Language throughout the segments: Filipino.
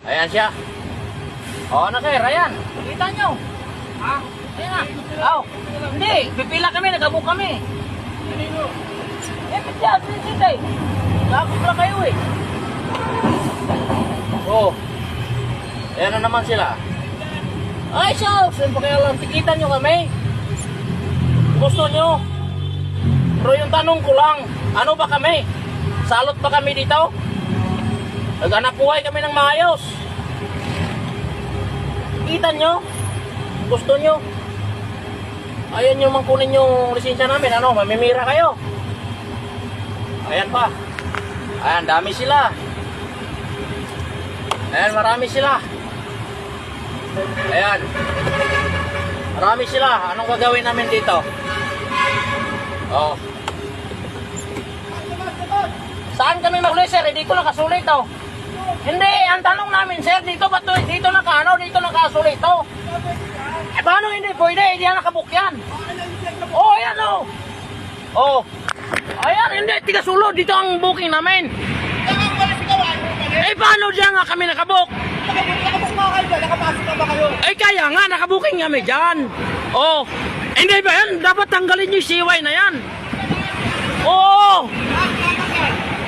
Ayan siya. O, ano sir, ayan. Kita nyo. Ha? Ayan na. Oh, hindi. Pipila kami, nag-abook kami. Eh, pitya, pilit eh. Nag-abook lang kayo eh. Oh. Ayan na naman sila. Ay, so, siyempre kaya lang, tikitan nyo kami. Gusto nyo. Pero yung tanong ko lang, ano ba kami? Salot ba kami dito? Naghanap buhay kami ng maayos. Kita nyo? Gusto nyo? Ayan nyo mangkunin yung lisensya namin. Ano, mamimira kayo. Ayan pa. Ayan, dami sila. Ayan, marami sila. Ayan. Marami sila. Anong gagawin namin dito? Oh. Saan kami mag-uli, sir? Dito nakasulit, oh. Hindi, ang tanong namin, sir, dito ba to? Dito nakasulit, oh. Eh, paano hindi? Pwede, hindi yan nakabook yan. Oh, ayan, oh. Oh. Ayan, hindi, tiga-sulod. Dito ang booking namin. Eh, paano dyan nga kami nakabook? Nakabuk nga kayo, nakapasok na ba kayo? Eh, kaya nga, nakabooking kami dyan. Oh. Hindi ba yan? Dapat tanggalin yung CY na yan. Oo.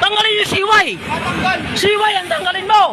Tanggalin yung CY. Matanggal. CY ang tanggalin mo.